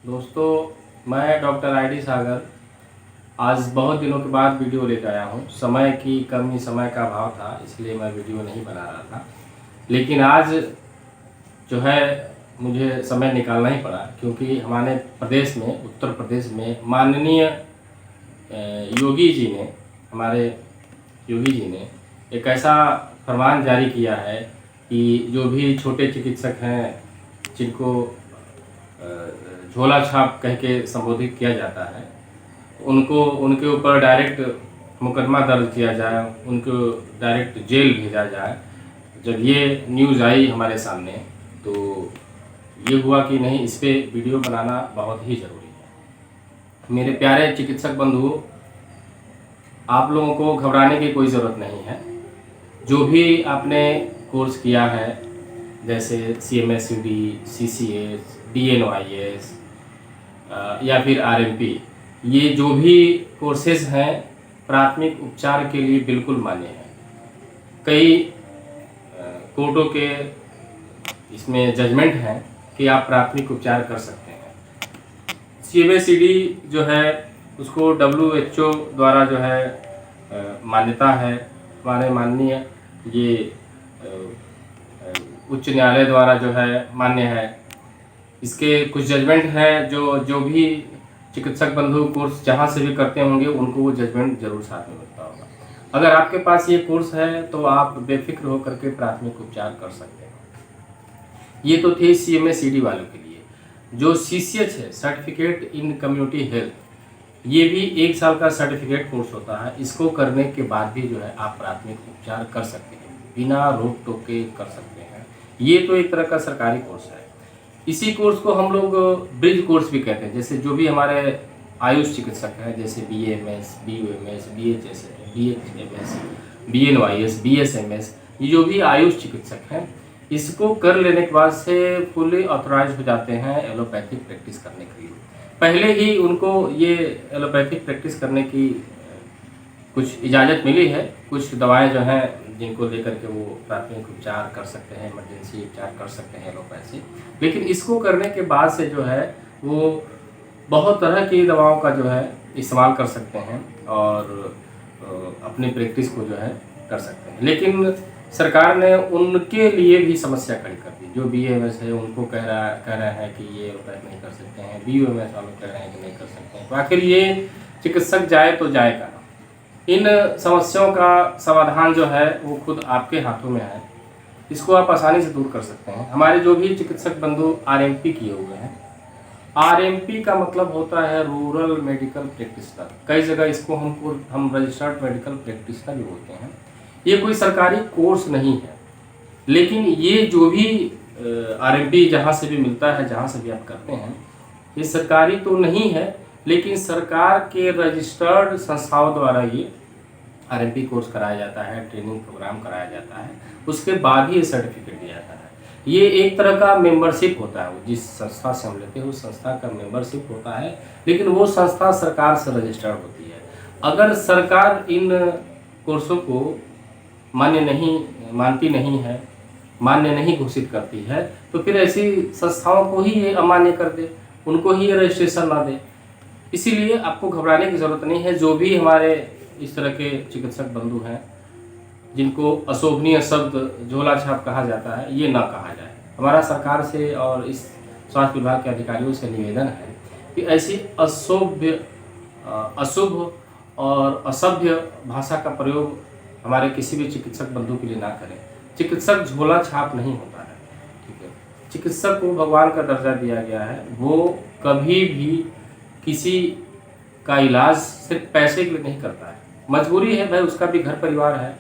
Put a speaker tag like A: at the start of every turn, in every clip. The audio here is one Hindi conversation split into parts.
A: दोस्तों, मैं डॉक्टर ID सागर आज बहुत दिनों के बाद वीडियो लेकर आया हूँ। समय की कमी, समय का अभाव था, इसलिए मैं वीडियो नहीं बना रहा था। लेकिन आज जो है मुझे समय निकालना ही पड़ा, क्योंकि हमारे प्रदेश में, उत्तर प्रदेश में माननीय योगी जी ने, हमारे योगी जी ने एक ऐसा फरमान जारी किया है कि जो भी छोटे चिकित्सक हैं, जिनको झोला छाप कह के संबोधित किया जाता है, उनको उनके ऊपर डायरेक्ट मुकदमा दर्ज किया जाए, उनको डायरेक्ट जेल भेजा जाए। जब ये न्यूज़ आई हमारे सामने तो ये हुआ कि नहीं, इस पे वीडियो बनाना बहुत ही ज़रूरी है। मेरे प्यारे चिकित्सक बंधुओं, आप लोगों को घबराने की कोई ज़रूरत नहीं है। जो भी आपने कोर्स किया है, जैसे CMSCD, CCS, DNOIS या फिर RMP, ये जो भी कोर्सेज हैं प्राथमिक उपचार के लिए बिल्कुल मान्य हैं। कई कोर्टों के इसमें जजमेंट हैं कि आप प्राथमिक उपचार कर सकते हैं। CMSCD जो है उसको WHO द्वारा जो है मान्यता है। हमारे माननीय ये उच्च न्यायालय द्वारा जो है मान्य है। इसके कुछ जजमेंट हैं जो भी चिकित्सक बंधु कोर्स जहाँ से भी करते होंगे उनको वो जजमेंट जरूर साथ में मिलता होगा। अगर आपके पास ये कोर्स है तो आप बेफिक्र होकर के प्राथमिक उपचार कर सकते हैं। ये तो थे CMSCD वालों के लिए। जो CCH है, सर्टिफिकेट इन कम्युनिटी हेल्थ, ये भी 1 साल का सर्टिफिकेट कोर्स होता है। इसको करने के बाद भी जो है आप प्राथमिक उपचार कर सकते हैं, बिना रोक टोक के कर सकते हैं। ये तो एक तरह का सरकारी कोर्स है। इसी कोर्स को हम लोग ब्रिज कोर्स भी कहते हैं। जैसे जो भी हमारे आयुष चिकित्सक हैं, जैसे BAMS, BUMS, BHMS, BNOIS, BSMS, ये जो भी आयुष चिकित्सक हैं, इसको कर लेने के बाद से फुली ऑथराइज हो जाते हैं एलोपैथिक प्रैक्टिस करने के लिए। पहले ही उनको ये एलोपैथिक प्रैक्टिस करने की कुछ इजाज़त मिली है। कुछ दवाएं जो हैं जिनको लेकर के वो प्राथमिक उपचार कर सकते हैं, इमरजेंसी उपचार कर सकते हैं एलोपैथी। लेकिन इसको करने के बाद से जो है वो बहुत तरह की दवाओं का जो है इस्तेमाल कर सकते हैं और अपनी प्रैक्टिस को जो है कर सकते हैं। लेकिन सरकार ने उनके लिए भी समस्या खड़ी कर दी। जो BAMS है उनको कह रहे हैं कि ये एलोपैथ नहीं कर सकते हैं, BUMS वालों कह रहे हैं कि नहीं कर सकते हैं। तो आखिर ये चिकित्सक जाए तो जाए कहाँ? इन समस्याओं का समाधान जो है वो खुद आपके हाथों में है। इसको आप आसानी से दूर कर सकते हैं। हमारे जो भी चिकित्सक बंधु RMP किए हुए हैं, RMP का मतलब होता है रूरल मेडिकल प्रैक्टिशनर। कई जगह इसको हम रजिस्टर्ड मेडिकल प्रैक्टिशनर भी बोलते हैं। ये कोई सरकारी कोर्स नहीं है, लेकिन ये जो भी RMP जहाँ से भी मिलता है, जहाँ से भी आप करते हैं, ये सरकारी तो नहीं है, लेकिन सरकार के रजिस्टर्ड संस्थाओं द्वारा ये RMP कोर्स कराया जाता है, ट्रेनिंग प्रोग्राम कराया जाता है। उसके बाद ही ये सर्टिफिकेट दिया जाता है। ये एक तरह का मेंबरशिप होता है। जिस संस्था से हम लेते हैं उस संस्था का मेंबरशिप होता है, लेकिन वो संस्था सरकार से रजिस्टर्ड होती है। अगर सरकार इन कोर्सों को मानती नहीं है, मान्य नहीं घोषित करती है, तो फिर ऐसी संस्थाओं को ही ये अमान्य कर दे, उनको ही ये रजिस्ट्रेशन ना दे। इसीलिए आपको घबराने की ज़रूरत नहीं है। जो भी हमारे इस तरह के चिकित्सक बंधु हैं जिनको अशोभनीय शब्द झोला छाप कहा जाता है, ये ना कहा जाए। हमारा सरकार से और इस स्वास्थ्य विभाग के अधिकारियों से निवेदन है कि ऐसी अशुभ और असभ्य भाषा का प्रयोग हमारे किसी भी चिकित्सक बंधु के लिए ना करें। चिकित्सक झोला छाप नहीं होता है, ठीक है। चिकित्सक को भगवान का दर्जा दिया गया है। वो कभी भी किसी का इलाज सिर्फ पैसे के लिए नहीं करता है। मजबूरी है भाई, उसका भी घर परिवार है,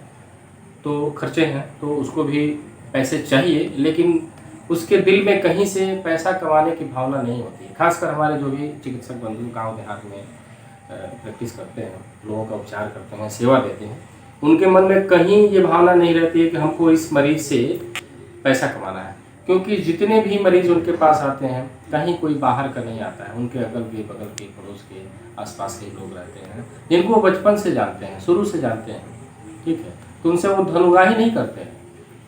A: तो खर्चे हैं, तो उसको भी पैसे चाहिए, लेकिन उसके दिल में कहीं से पैसा कमाने की भावना नहीं होती है। खासकर हमारे जो भी चिकित्सक बंधु गाँव देहात में प्रैक्टिस करते हैं, लोगों का उपचार करते हैं, सेवा देते हैं, उनके मन में कहीं ये भावना नहीं रहती है कि हमको इस मरीज से पैसा कमाना है। क्योंकि जितने भी मरीज उनके पास आते हैं, कहीं कोई बाहर का नहीं आता है। उनके अगल के, बगल के, पड़ोस के, आसपास के लोग रहते हैं, जिनको वो बचपन से जानते हैं, शुरू से जानते हैं, ठीक है। तो उनसे वो धनुगाही नहीं करते हैं।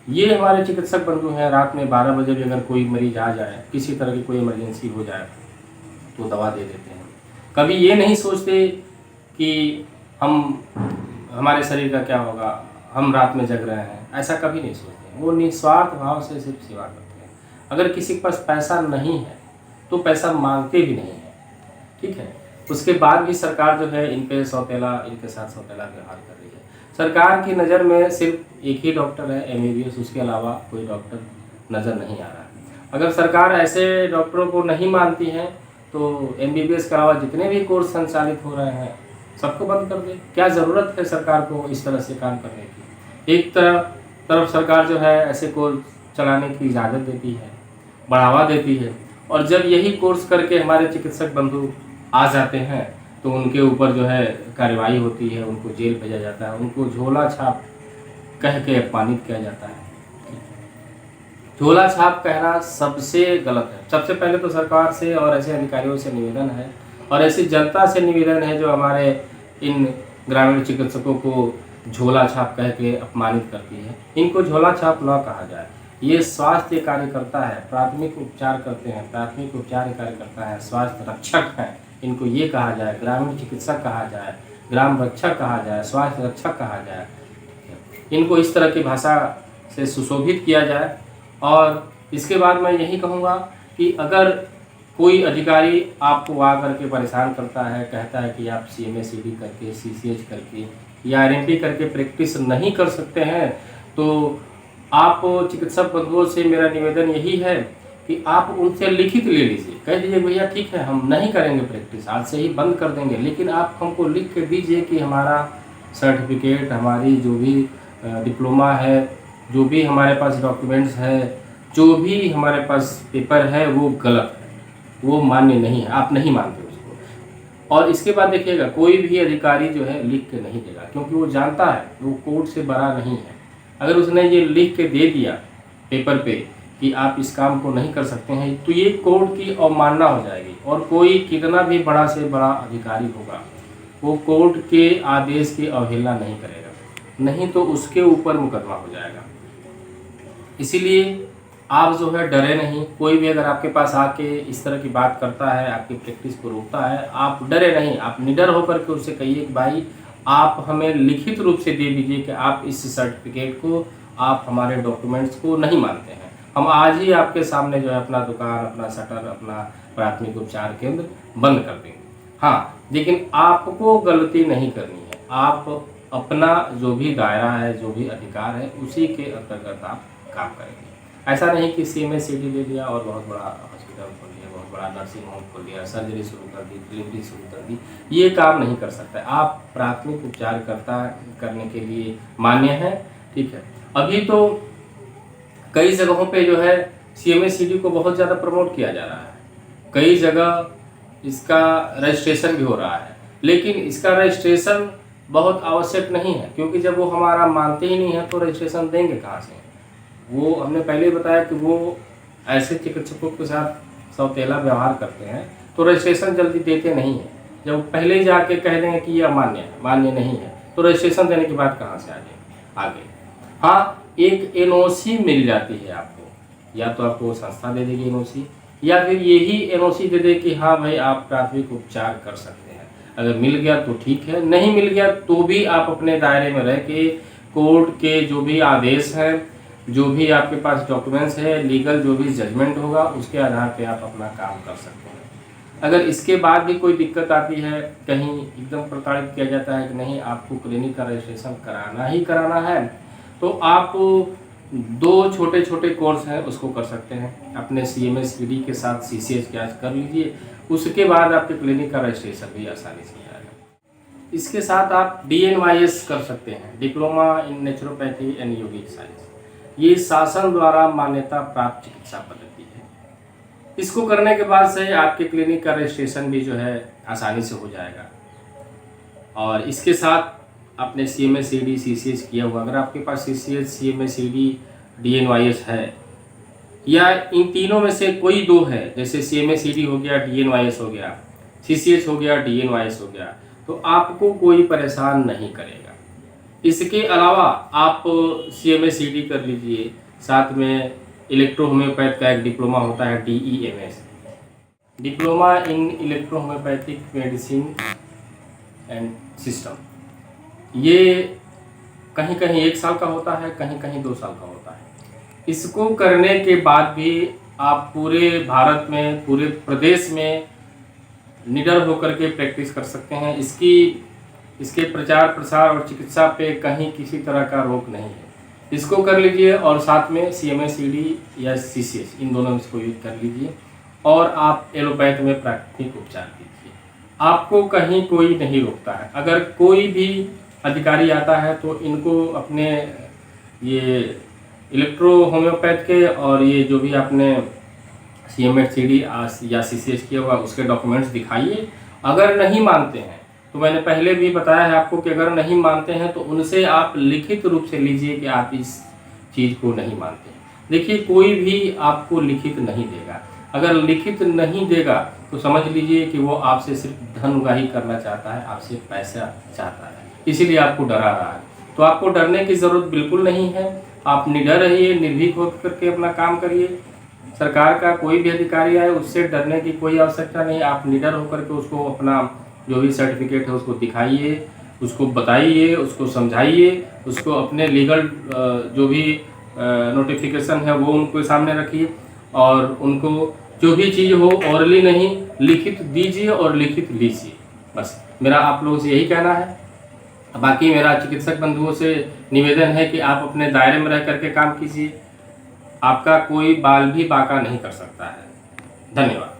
A: ये हमारे चिकित्सक बंधु हैं। रात में 12 बजे भी अगर कोई मरीज आ जाए, किसी तरह की कोई इमरजेंसी हो जाए, तो दवा दे देते हैं। कभी ये नहीं सोचते कि हमारे शरीर का क्या होगा, हम रात में जग रहे हैं, ऐसा कभी नहीं सोचते। वो निस्वार्थ भाव से सिर्फ सेवा करते हैं। अगर किसी के पास पैसा नहीं है तो पैसा मांगते भी नहीं है, ठीक है। उसके बाद भी सरकार जो है इन पे सौतेला, इनके साथ सौतेला व्यवहार कर रही है। सरकार की नज़र में सिर्फ एक ही डॉक्टर है MBBS, उसके अलावा कोई डॉक्टर नज़र नहीं आ रहा है। अगर सरकार ऐसे डॉक्टरों को नहीं मानती है तो MBBS के अलावा जितने भी कोर्स संचालित हो रहे हैं सबको बंद कर दे। क्या ज़रूरत है सरकार को इस तरह से काम करने की। एक तरफ सरकार जो है ऐसे कोर्स चलाने की इजाज़त देती है, बढ़ावा देती है, और जब यही कोर्स करके हमारे चिकित्सक बंधु आ जाते हैं तो उनके ऊपर जो है कार्रवाई होती है, उनको जेल भेजा जाता है, उनको झोला छाप कह के अपमानित किया जाता है। झोला छाप कहना सबसे गलत है। सबसे पहले तो सरकार से और ऐसे अधिकारियों से निवेदन है, और ऐसी जनता से निवेदन है जो हमारे इन ग्रामीण चिकित्सकों को झोला छाप कह के अपमानित करती है, इनको झोला छाप न कहा जाए। ये स्वास्थ्य कार्यकर्ता है, प्राथमिक उपचार करते हैं, प्राथमिक उपचार कार्यकर्ता है, स्वास्थ्य रक्षक हैं, इनको ये कहा जाए। ग्रामीण चिकित्सक कहा जाए, ग्राम रक्षक कहा जाए, स्वास्थ्य रक्षक कहा जाए। इनको इस तरह की भाषा से सुशोभित किया जाए। और इसके बाद मैं यही कहूँगा कि अगर कोई अधिकारी आपको आ करके परेशान करता है, कहता है कि आप CMA CD करके, CCH करके या RMP करके प्रैक्टिस नहीं कर सकते हैं, तो आप चिकित्सक बंधुओं से मेरा निवेदन यही है कि आप उनसे लिखित ले लीजिए। कह दीजिए भैया ठीक है, हम नहीं करेंगे प्रैक्टिस, आज से ही बंद कर देंगे, लेकिन आप हमको लिख के दीजिए कि हमारा सर्टिफिकेट, हमारी जो भी डिप्लोमा है, जो भी हमारे पास डॉक्यूमेंट्स है, जो भी हमारे पास पेपर है वो गलत है, वो मान्य नहीं है, आप नहीं मानते उसको। और इसके बाद देखिएगा, कोई भी अधिकारी जो है लिख के नहीं देगा, क्योंकि वो जानता है वो कोर्ट से बड़ा नहीं है। अगर उसने ये लिख के दे दिया पेपर पे कि आप इस काम को नहीं कर सकते हैं, तो ये कोर्ट की अवमानना हो जाएगी। और कोई कितना भी बड़ा से बड़ा अधिकारी होगा, वो कोर्ट के आदेश की अवहेलना नहीं करेगा, नहीं तो उसके ऊपर मुकदमा हो जाएगा। इसीलिए आप जो है डरे नहीं। कोई भी अगर आपके पास आके इस तरह की बात करता है, आपकी प्रैक्टिस को रोकता है, आप डरे नहीं, आप निडर होकर के उससे कहिए कि भाई आप हमें लिखित रूप से दे दीजिए कि आप इस सर्टिफिकेट को, आप हमारे डॉक्यूमेंट्स को नहीं मानते हैं। हम आज ही आपके सामने जो है अपना दुकान, अपना शटर, अपना प्राथमिक उपचार केंद्र बंद कर देंगे। हाँ, लेकिन आपको गलती नहीं करनी है। आप अपना जो भी दायरा है, जो भी अधिकार है, उसी के अंतर्गत आप काम करेंगे। ऐसा नहीं कि CMA CD ले लिया और बहुत बड़ा हॉस्पिटल खोल लिया, बहुत बड़ा नर्सिंग होम खोल लिया, सर्जरी शुरू कर दी, डिलीवरी शुरू कर दी, ये काम नहीं कर सकते। आप प्राथमिक उपचार करने के लिए मान्य हैं, ठीक है। अभी तो कई जगहों पे जो है CMA CD को बहुत ज़्यादा प्रमोट किया जा रहा है, कई जगह इसका रजिस्ट्रेशन भी हो रहा है, लेकिन इसका रजिस्ट्रेशन बहुत आवश्यक नहीं है, क्योंकि जब वो हमारा मानते ही नहीं है तो रजिस्ट्रेशन देंगे कहाँ से। वो हमने पहले ही बताया कि वो ऐसे चिकित्सकों के साथ सौतेला व्यवहार करते हैं, तो रजिस्ट्रेशन जल्दी देते नहीं हैं। जब पहले ही जाके कह देंगे कि ये अमान्य है, मान्य नहीं है, तो रजिस्ट्रेशन देने की बात कहाँ से आगे। हाँ, एक NOC मिल जाती है आपको, या तो आपको संस्था दे देगी NOC, या फिर यही NOC दे दे कि हाँ भाई आप प्राथमिक उपचार कर सकते हैं। अगर मिल गया तो ठीक है, नहीं मिल गया तो भी आप अपने दायरे में रह के कोर्ट के जो भी आदेश हैं, जो भी आपके पास डॉक्यूमेंट्स है, लीगल जो भी जजमेंट होगा, उसके आधार पे आप अपना काम कर सकते हैं। अगर इसके बाद भी कोई दिक्कत आती है, कहीं एकदम प्रताड़ित किया जाता है कि नहीं आपको क्लिनिक का रजिस्ट्रेशन कराना ही कराना है, तो आप 2 छोटे छोटे कोर्स हैं उसको कर सकते हैं। अपने CMA CD के साथ CCH कर लीजिए, उसके बाद आपके क्लिनिक का रजिस्ट्रेशन भी आसानी से हो जाएगा। इसके साथ आप DNYS कर सकते हैं, diploma in naturopathy and yogic science. ये शासन द्वारा मान्यता प्राप्त चिकित्सा पद्धति है। इसको करने के बाद से आपके क्लिनिक का रजिस्ट्रेशन भी जो है आसानी से हो जाएगा। और इसके साथ आपने CMA CD CCH किया हुआ, अगर आपके पास CCH CMA CD DNYS है, या इन तीनों में से कोई 2 है, जैसे CMA CD हो गया, DNYS हो गया, CCH हो गया, DNYS हो गया, तो आपको कोई परेशान नहीं करेगा। इसके अलावा आप CMA CD कर लीजिए, साथ में इलेक्ट्रो होम्योपैथ का एक डिप्लोमा होता है DEMS, diploma in electro homeopathic medicine and system. ये कहीं कहीं 1 साल का होता है, कहीं कहीं 2 साल का होता है। इसको करने के बाद भी आप पूरे भारत में, पूरे प्रदेश में निडर होकर के प्रैक्टिस कर सकते हैं। इसके प्रचार प्रसार और चिकित्सा पे कहीं किसी तरह का रोक नहीं है। इसको कर लीजिए और साथ में CMA-CD या CCS इन दोनों में इसको यूज कर लीजिए और आप एलोपैथ में प्राकृतिक उपचार कीजिए। आपको कहीं कोई नहीं रोकता है। अगर कोई भी अधिकारी आता है तो इनको अपने ये इलेक्ट्रो होम्योपैथ के और ये जो भी आपने CMA-CD या CCS किया हुआ उसके डॉक्यूमेंट्स दिखाइए। अगर नहीं मानते हैं तो मैंने पहले भी बताया है आपको कि अगर नहीं मानते हैं तो उनसे आप लिखित रूप से लीजिए कि आप इस चीज़ को नहीं मानते। देखिए, कोई भी आपको लिखित नहीं देगा। अगर लिखित नहीं देगा तो समझ लीजिए कि वो आपसे सिर्फ धन उगाही करना चाहता है, आपसे पैसा चाहता है, इसीलिए आपको डरा रहा है। तो आपको डरने की ज़रूरत बिल्कुल नहीं है। आप निडर रहिए, निर्भीक होकर के अपना काम करिए। सरकार का कोई भी अधिकारी आए उससे डरने की कोई आवश्यकता नहीं। आप निडर होकर के उसको अपना जो भी सर्टिफिकेट है उसको दिखाइए, उसको बताइए, उसको समझाइए, उसको अपने लीगल जो भी नोटिफिकेशन है वो उनको सामने रखिए और उनको जो भी चीज़ हो ऑरली नहीं लिखित दीजिए और लिखित लीजिए। बस मेरा आप लोगों से यही कहना है। बाकी मेरा चिकित्सक बंधुओं से निवेदन है कि आप अपने दायरे में रह करके काम कीजिए। आपका कोई बाल भी बांका नहीं कर सकता है। धन्यवाद।